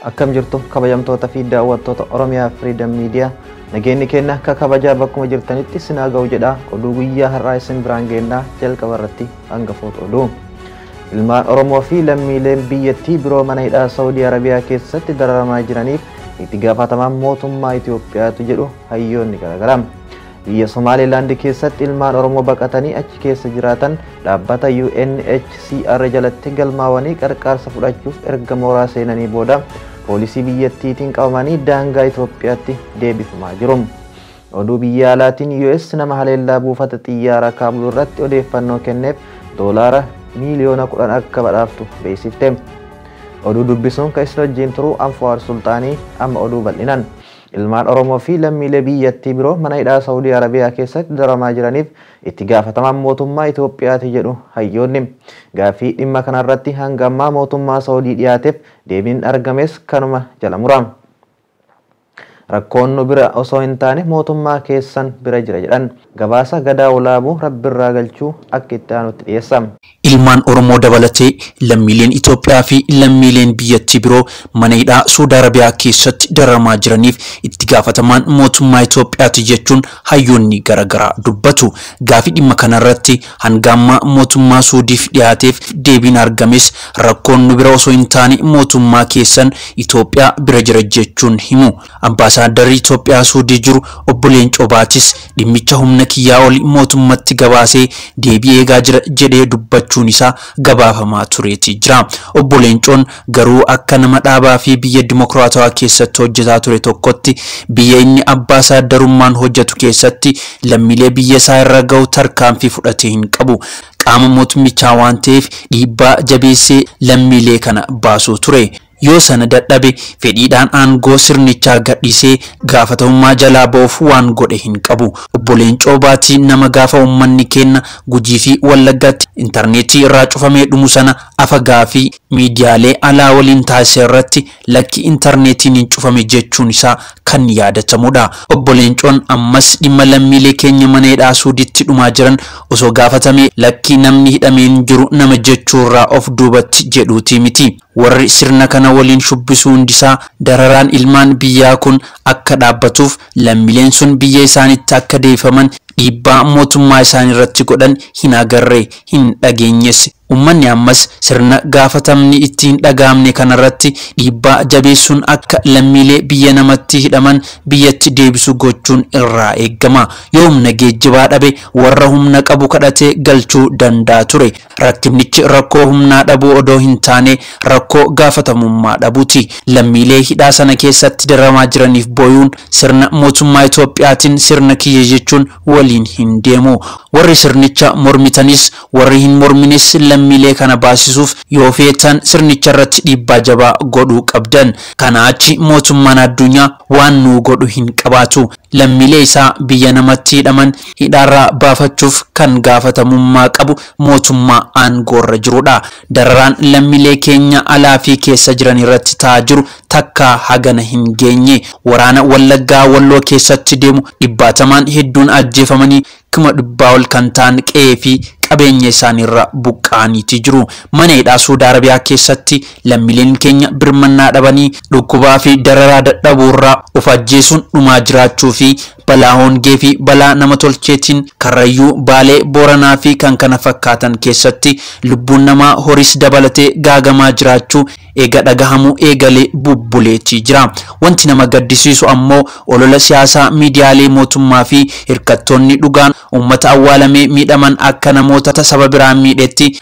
Akkam jirtu kabajamtoota fi daawwattoota Oromiyaa Freedom Media nageenyi keenya akka kabajaa bakkuma jirtanitti sinaa ga'u jedha oduu guyyaa har'aa isin biraan geenyaa jalqaba irratti hangafoota oduu. Ilmaan Oromoo fi lammiileen biyyattii biroo mana hidhaa Saudi Arabiyaa keessatti dararamaa jiraniif itti gaafatamaan mootummaa Itoophiyaatu jedhu hayyoonni garaagaraa. Biyya Somaliland keessatti ilmaan Oromoo baqatanii achi keessa jiraatan dhaabbata UNHCR jalatti galmaawanii qarqaarsa fudhachuuf erga mooraa seenanii booda poolisii biyyattiitiin qabamanii daangaa Itoophiyaatti deebifamaa jiru. Oduu biyya alaatiin US nama haleellaa buufata xiyyaaraa Kaabul irratti odeeffannoo kenneef doolaara miliyoona 10 akka badhaaftu beeksifte. Oduu dubbisuun kan isin wajjin turu Anfuwaar Sultaanii amma oduu bal'inaan. Ilmaan Oromoo fi lammiilee biyyattii biroo mana hidhaa Saudi Arabiyaa keessatti dararamaa jiraniif itti gaafatamaan mootummaa Itoophiyaati jedhu hayyoonni. Gaaffii dhimma kanarratti hanga ammaa mootummaa Saudii dhiyaateef deebiin argames kanuma jala mura. Rakkoon nu bira osoo hin taane mootummaa keessan bira jira jedhan gabaasa gadaa olaabuu rabbirraa galchuu akka itti aanutti dhiyeessa. Ilmaan Oromoo dabalatee lammiileen Itoophiyaa fi lammiileen biyyattii biroo mana hidhaa Saudi Arabiyaa keessatti dararamaa jiraniif itti gaafatamaan mootummaa Itoophiyaati jechuun hayyoonni garaagaraa dubbatu. Gaaffii dhimma kanarratti hanga ammaa mootummaa Saudiif dhiyaateef deebiin argames rakkoon nu bira osoo hin taane mootummaa keessan Itoophiyaa bira jira jechuun himu. Ambaasaaddarri Itoophiyaa Saudii jiru obbo Leencoo Baatis dhimmicha humna kiyyaa oli mootummatti gabaasee deebii eegaa jira jedhee dubbachuun isaa gabaafamaa tureeti jira. Obbo Leencoon garuu akka nama dhaabaa fi biyya dimokiraatawaa keessatti hojjetaa ture tokkotti biyya inni ambaasaaddarummaan hojjetu keessatti lammiilee biyya isaa irra ga'u tarkaanfii fudhatee hin qabu. Qaama mootummichaa waan ta'eef dhiibbaa jabeessee lammiilee kana baasuu ture. Yoo sana dadhabe fedhiidhaan aangoo sirnichaa gadhiisee gaafatamummaa jalaa ba'uuf waan godhe hin qabu. Obbo Leencoo Baatii nama gaafa uummanni keenya Gujii fi Wallaggaatti intarneetii irraa cufamee dhumu sana afagaa fi miidiyaalee alaa waliin taasise irratti lakki intarneetiin hin cufame jechuun isaa kan yaadatamudha. Obbo Leencoon ammas dhimma lammiilee keenya mana hidhaa Suuditti dhumaa jiran osoo gaafatamee lakki namni hidhameen jiru nama jechuurraa of duubatti jedhuuti miti. Warri sirna kana waliin shubbisu hundisaa dararaan ilmaan biyyaa kun akka dhaabbatuuf lammiileen sun biyya isaaniitti akka deebifaman dhiibbaa mootummaa isaanii irratti godhan hin agarre hin dhageenyes. Uummanni ammas sirna gaafatamni ittiin dhagaamne kanarratti dhiibbaa jabeessuun akka lammiilee biyya namatti hidhaman biyyatti deebisu gochuun irraa eegama. Yoo humna geejjibaa dhabe warra humna qabu kadhatee galchuu danda'a ture. Rakkinichi rakkoo humnaa dhabuu odoo hin taane rakkoo gaafatamummaa dhabuuti. Lammiilee hidhaa sana keessatti dararamaa jiraniif booyuun sirna mootummaa Itoophiyaatiin sirna kiyya jechuun waliin hin deemu. Warri sirnicha mormitanis warri hin morminis lammiilee kana baasisuuf yoo feetan sirnicha irratti dhiibbaa jabaa godhuu qabdan. Kana achi mootummaan addunyaa waan nu godhu hin qabaatu. Lammiilee isaa biyya namatti hidhaman hidhaarraa baafachuuf kan gaafatamummaa qabu mootummaa aangoorra jirudha. Dararaan lammiilee keenya alaa fi keessa jiran irratti ta'aa jiru takka hagana hin geenye. Waraana Wallaggaa Walloo keessatti deemu dhibbaatamaan hedduun ajjeefamanii kuma dhibbaa ol kan ta'an qe'ee fi qabeenya isaaniirra buqqaaniiti jiru. Mana hidhaa Saudi Arabiyaa keessatti lammiileen keenya birmannaa dhabanii dhukkubaa fi dararaa dadhabuurraa of ajjeesuun dhumaa jiraachuu fi balaa hongee fi balaa nama tolcheetiin Karrayyuu, Baalee, Booranaa fi kan kana fakkaatan keessatti lubbuun namaa horiis dabalatee gaagamaa jiraachuu eega dhagahamu eegalee bubbuleetii jira. Wanti nama gaddisiisu ammoo olola siyaasaa miidiyaalee mootummaa fi hirkattoonni dhugaan uummata awwaalamee miidhaman akka namoota saba biraa miidhetti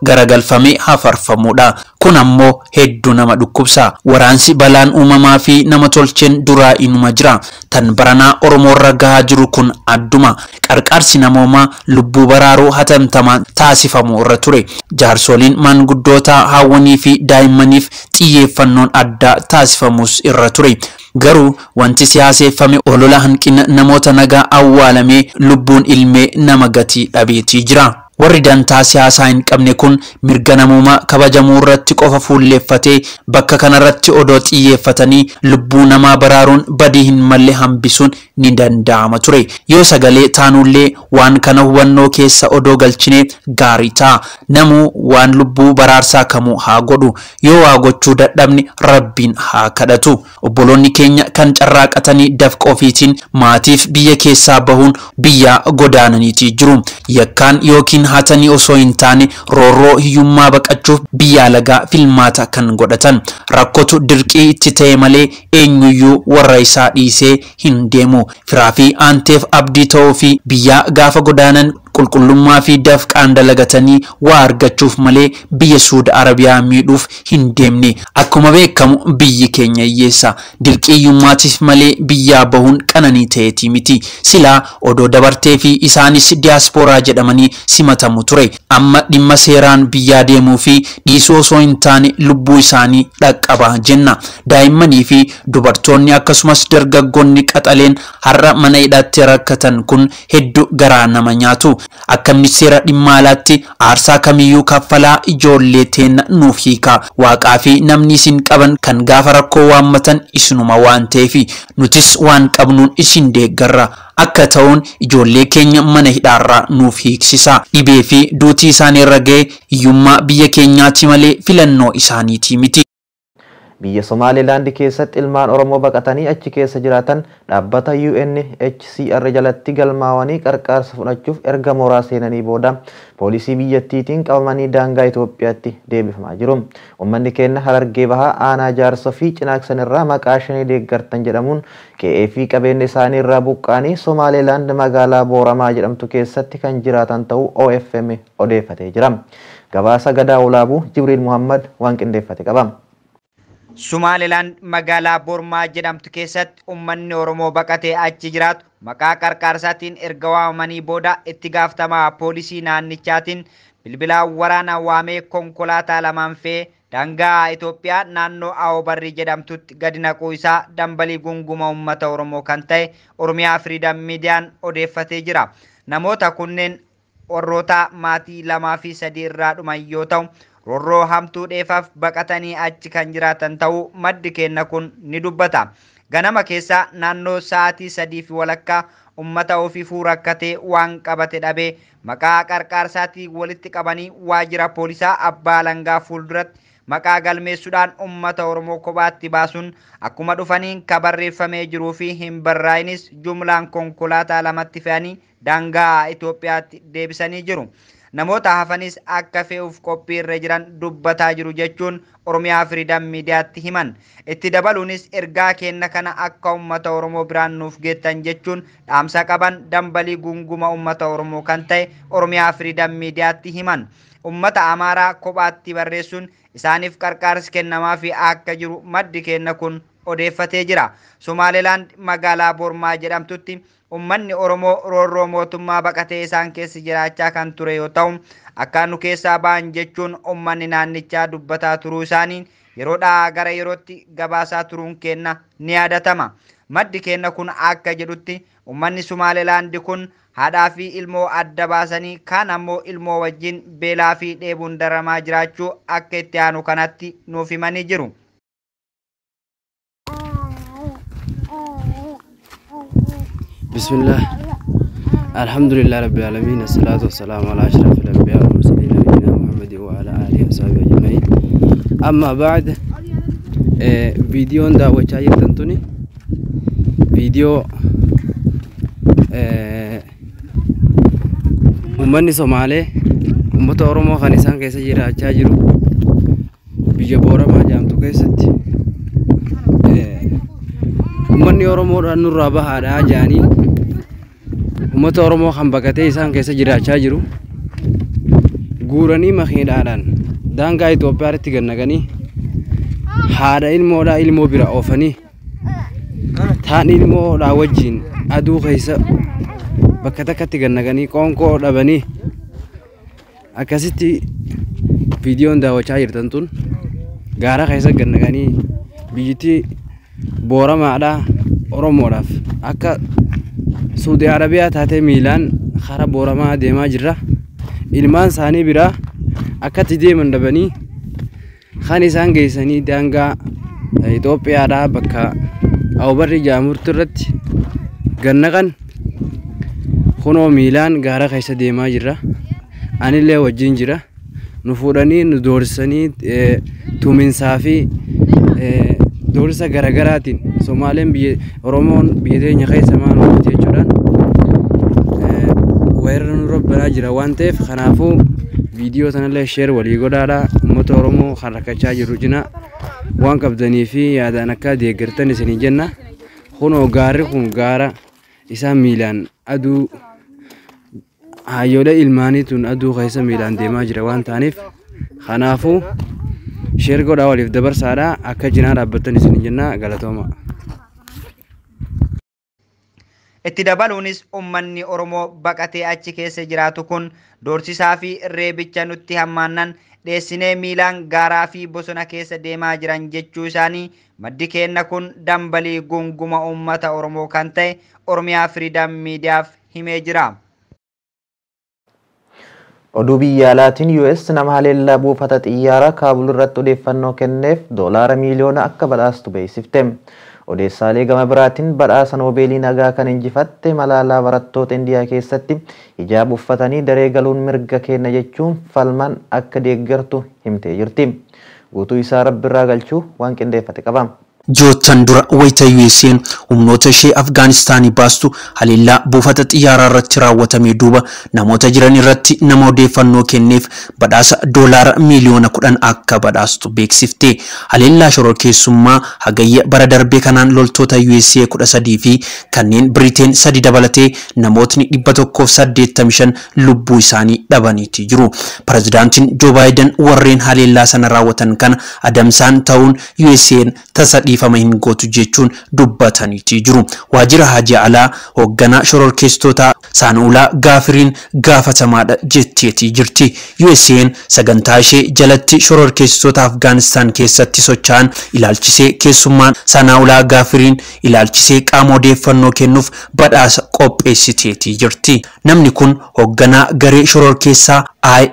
garagalfamee hafarfamudha. Kun ammoo hedduu nama dhukkubsa. Waraansi balaan uumamaa fi nama tolcheen duraa inuma jira. Tan baranaa Oromoorra gahaa jiru kun adduma. Qarqaarsi namoomaa lubbuu baraaruu hatamtamaan taasifamu irra ture. Jaarsoliin maanguddootaa hawwanii fi daa'immaniif xiyyeeffannoon addaa taasifamus irra ture. Garuu wanti siyaaseeffame olola hanqina namoota nagaa awwaalamee lubbuun ilmee nama gatii dhabeetii jira. warri dantaa siyaasaa hin qabne kun mirga namummaa kabajamuu irratti qofa fuulleeffatee bakka kanarratti odoo xiyyeeffatanii lubbuu namaa baraaruun badii hin malle hambisuun ni danda'ama ture. Yoo sagalee taanullee waan kana hubannoo keessa odoo galchine gaarii ta'a. Namuu waan lubbuu baraarsaa kamuu haa godhu. Yoo waa gochuu dadhabne rabbiin haa kadhatu. Obboloonni keenya kan carraaqatanii dafqa ofiitiin maatiif biyya keessaa bahuun biyya godaananiitii jiru. Yakkaan yookiin hatanii osoo hin taane roorroo hiyyummaa baqachuuf biyya alagaa filmaata kan godhatan. Rakkotu dirqii itti ta'e malee eenyuyyuu warra isaa dhiisee hin deemu. Firaa fi aanteef abdii ta'uu fi biyya gaafa godaanan qulqullummaa fi dafqaan dalagatanii waa argachuuf malee biyya Suudi Arabiyaa miidhuuf hin deemne. Akkuma beekamu biyyi keenya hiyyeessa. Dirqiyyummaatiif malee biyyaa bahuun qananii ta'eeti miti. Silaa odoo dabartee fi isaanis diiyaaspooraa jedhamanii simatamu ture. Amma dhimma seeraan biyyaa deemuu fi dhiisuu osoo hin taane lubbuu isaanii dhaqqaba jenna. Daa'immanii fi dubartoonni akkasumas dargaggoonni qaxaleen har'a mana hidhaatti rakkatan kun hedduu garaa nama nyaatu. Akka ministeera dhimma alaatti aarsaa kamiyyuu kaffalaa ijoollee teenya nuuf hiika. Waaqaa fi namni isin qaban kan gaafa rakkoo waammatan isinuma waan ta'eef nutis waan qabnuun isin deeggarra. Akka ta'uun ijoollee keenya mana hidhaarraa nuuf hiiksisa. Dhibee fi duutii isaaniirra ga'e hiyyummaa biyya keenyaati malee filannoo isaaniiti miti. Biyya Somaliland keessatti ilmaan Oromoo baqatanii achi keessa jiraatan dhaabbata UNHCR jalatti galmaawanii qarqaarsa fudhachuuf erga mooraa seenanii booda poolisii biyyattiitiin qabamanii daangaa Itoophiyaatti deebifamaa jiru. Uummanni keenya Harargee Bahaa aanaa Jaarsoo fi Cinaaksan irraa maqaa shanii deeggartan jedhamuun qe'ee fi qabeenya isaanii irraa buqqaanii Somaliland magaalaa Booramaa jedhamtu keessatti kan jiraatan ta'uu OFM odeeffatee jira. Gabaasa Gadaa Olaabuu Jibriil Muhammad waan qindeeffate qaba. Somaliland magaalaa Booramaa jedhamtu keessatti uummanni Oromoo baqatee achi jiraatu maqaa qarqaarsaatiin erga waamanii booda itti gaafatamaa poolisii naannichaatiin bilbilaan waraana waamee konkolaataa lamaan fe'ee daangaa Itoophiyaa naannoo Awobarrii jedhamtutti gadi naquu isaa dambalii gunguma uummata Oromoo kan ta'e Oromiyaa Freedom Midiyaan odeeffatee jira. Namoota kunneen warroota maatii 2 fi 3 irraa dhuman yoo ta'u roorroo hamtuu dheefaaf baqatanii achi kan jiraatan ta'uu maddi keenya kun ni dubbata. Ganama keessa naannoo sa'aatii 3 fi walakkaa ummata ofiifuu rakkatee waan qabate dhabee maqaa qarqaarsaatii walitti qabanii waajjira poolisaa Abbaa Alangaa fuulduratti maqaa galmeessuudhaan ummata Oromoo kophaatti baasuun akkuma dhufaniin kabarreeffamee jiruu fi hin barraa'inis jumlaan konkolaataa lamatti fe'anii daangaa Itoophiyaatti deebisanii jiru. Namoota hafanis akka fe'uuf qophii irra jiran dubbataa jiru jechuun Oromiyaa Freedom Midiyaatti himan. Itti dabaluunis ergaa keenya kana akka ummata Oromoo biraan nuuf geettan jechuun dhaamsa qaban dambalii gunguma ummata Oromoo kan ta'e Oromiyaa Freedom Midiyaatti himan. Ummata Amaaraa kophaatti barreessuun isaaniif qarqaarsi kennamaa fi akka jiru maddi keenya kun odeeffatee jira. Somaliland magaalaa Booramaa jedhamtutti ummanni Oromoo roorroo mootummaa baqatee isaan keessa jiraachaa kan ture yoo ta'u akka nu keessaa ba'an jechuun ummanni naannichaa dubbataa turuu isaanii yeroodhaa gara yerootti gabaasaa turuun keenya ni yaadatama. Maddi keenya kun akka jedhutti ummanni Somaliland kun haadhaa fi ilmoo adda baasanii kaan ammoo ilmoo wajjin beelaa fi dheebuun daramaa jiraachuu akka itti aanu kanatti nuuf himanii jiru. Bismillah, alhamdulillah rabbil alamin, assalatu wassalamu ala ashrafil anbiya wal mursalin nabiyina Muhammad wa ala alihi wa sahbihi ajma'in. Amma ba'd videoon daawwachaa jirtan tuni video ummanni Somaalee ummata Oromoo kan isaan keessa jiraachaa jiru biyya Booramaa jedhamtu keessatti ummanni Oromoodhaan nurraa bahaadhaa jedhanii ummata Oromoo kan baqatee isaan keessa jiraachaa jiru guuranii makiinaadhaan daangaa Itoophiyaatti gannaqanii haadha ilmoodhaa ilmoo bira oofanii taan ilmoodhaa wajjin aduu keessa bakka takkatti gannaqanii qoonqoo dhabanii akkasitti viidiyoon daawwachaa jirtan tun gaara keessa gannaqanii biyyittii Booramaadhaa Oromoodhaaf akka Suudi Arabiyaa taatee miilaan karaa Booramaa deemaa jirra. ilmaan isaanii biraa akkatti deeman dhabanii kan isaan geessanii daangaa Itoophiyaadhaa bakka Awubarri Jaamurtu irratti gannaqan kunoo miilaan gaara keessa deemaa jirra. Anillee wajjin jira. Nu fuudhanii nu doorsanii tuminsaa fi doorsa garagaraatiin Somaaleen Oromoon biyya teenya keessa maal hojjete jechuudhaan weerara nu robbanaa jira waan ta'eef kanaafuu viidiyoo sanallee sheer walii godhaadhaa uummata Oromoo kan rakkachaa jiru cinaa waan qabdanii fi yaadaan akka deeggartan isinii jenna. Kunoo gaarri kun gaara isaan miilaan aduu hayyoolee ilmaaniituun aduu keessa miilaan deemaa jira waan ta'aniif kanaafuu sheer godhaa waliif dabarsaadhaa akka jinaa dhaabbattan isinii jenna. Galatooma. Itti dabaluunis uummanni Oromoo baqatee achi keessa jiraatu kun doorsisaa fi reebicha nutti hammaannan dheessinee miilaan gaaraa fi bosona keessa deemaa jiran jechuu isaanii maddi keenya kun dambalii gunguma uummata Oromoo kan ta'e Oromiyaa Freedom Miidiyaaf himee jira. Oduu biyya alaatiin US nama haleellaa buufata xiyyaaraa Kaabul irratti odeeffannoo kenneef $1 miiliyoona akka badhaastu beeksifte. Odeessaalee gama biraatiin badhaasa Noobeelii nagaa kan injifatte Malaalaa barattoota Indiyaa keessatti hijaaba uffatanii daree galuun mirga keenya jechuun falman akka deeggartu himtee jirti. Guutuu isaa Rabbiirraa galchuu waan qindeeffate qaba. Jootan dura wayita USA'n humnoota ishee Afgaanistaanii baastu haleellaa buufata xiyyaaraa irratti raawwatame duuba namoota jiran irratti nama odeeffannoo kenneef badhaasa $10 miiliyoona 10 akka badhaastu beeksifte. Haleellaa shororkeessummaa hagayya bara darbee kanaan loltoota USA 13 fi kanneen Biriteen 3 dabalatee namootni 185 lubbuu isaanii dhabaniiti jiru. Pirezidaantiin Joo Baayiden warreen haleellaa sana raawwatan kana adamsaan ta'uun USA'n tasadii dhiifama hin gootu jechuun dubbataniiti jiru. Waajjira Hajji Alaa hoogganaa shororkeessitoota Saanuulaa Gaafiriin gaafatamaadha jetteeti jirti. USA'n sagantaa ishee jalatti shororkeessitoota Afgaanistaan keessatti socho'an ilaalchisee keessummaan Saanuulaa Gaafiriin ilaalchisee qaama odeeffannoo kennuuf badhaasa qopheessiteeti jirti. Namni kun hoogganaa garee shororkeessaa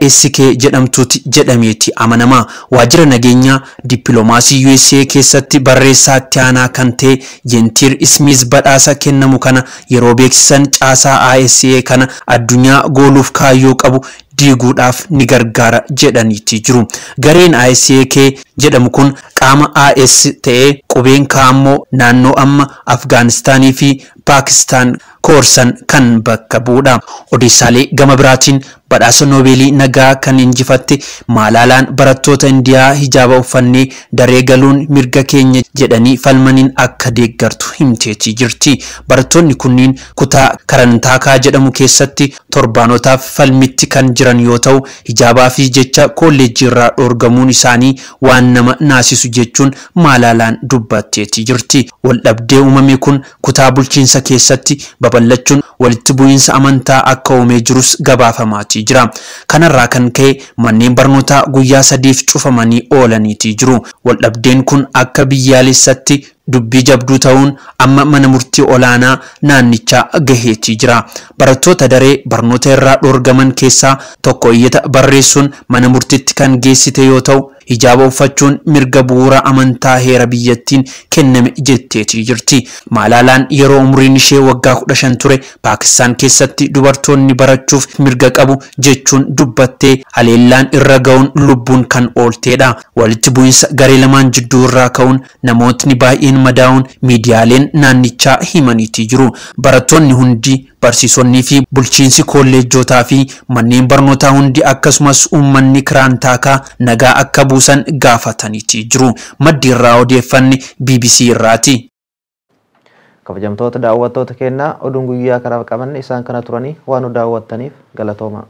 ISK jedhamtuuti jedhameeti amanama. Waajjira nageenyaa dippiloomaasii USA keessatti barreessaa itti aanaa kan ta'e Jentiir Ismiis badhaasa kennamu kana yeroo beeksisan caasaa ISK kana addunyaa gooluuf kaayyoo qabu diiguudhaaf ni gargaara jedhaniiti jiru. Gareen ISK jedhamu kun qaama IS ta'ee qubeen kaammoo naannoo amma Afgaanistaanii fi Paakistaan koorsan kan bakka bu'uudha. Odeessaalee gama biraatiin badhaasa Noobeelii nagaa kan injifatte Malaalaan barattoota Indiyaa hijaaba uffannee daree galuun mirga keenya jedhanii falmaniin akka deeggartu himteeti jirti. Barattoonni kunniin kutaa Karantaakaa jedhamu keessatti torbaanotaaf falmitti kan jiran yoo ta'u hijaabaa fi jecha kolleejjii irraa dhoorgamuun isaanii waan nama naasisu jechuun Malaalaan dubbatteeti jirti. Waldhabdee uumame kun kutaa bulchiinsa keessatti babal'achuun walitti bu'iinsa amantaa akka uumee jirus gabaafamaati jira. Kanarraa kan ka'e manneen barnootaa guyyaa 3 cufamanii oolaniiti jiru. Waldhabdeen kun akka biyyaalessatti dubbii jabduu ta'uun amma mana murtii olaanaa naannichaa gaheetii jira. Barattoota daree barnoota irraa dhoorgaman keessaa tokko iyyata barreessuun mana murtiitti kan geessite yoo ta'u hijaaba uffachuun mirga bu'uura amantaa heera biyyattiin kenname jetteetii jirti. Malaalaan yeroo umriin ishee waggaa 15 ture Paakistaan keessatti dubartoonni barachuuf mirga qabu jechuun dubbattee haleellaan irra ga'uun lubbuun kan oolteedha. Walitti bu'iinsa garee lamaan jidduu irraa ka'uun namootni baay'een madaa'uun miidiyaaleen naannichaa himaniitii jiru. Barattoonni hundi barsiisonni fi bulchiinsi kolleejjotaa fi manneen barnootaa hundi akkasumas uummanni Karantaakaa nagaa akka buusan gaafataniitii jiru. Maddi irraa odeeffanne BBC irraati. Kabajamtoota daawwattoota keenyaa oduun guyyaa kanaaf qabanne isaan kana turanii waan nu daawwattaniif galatooma.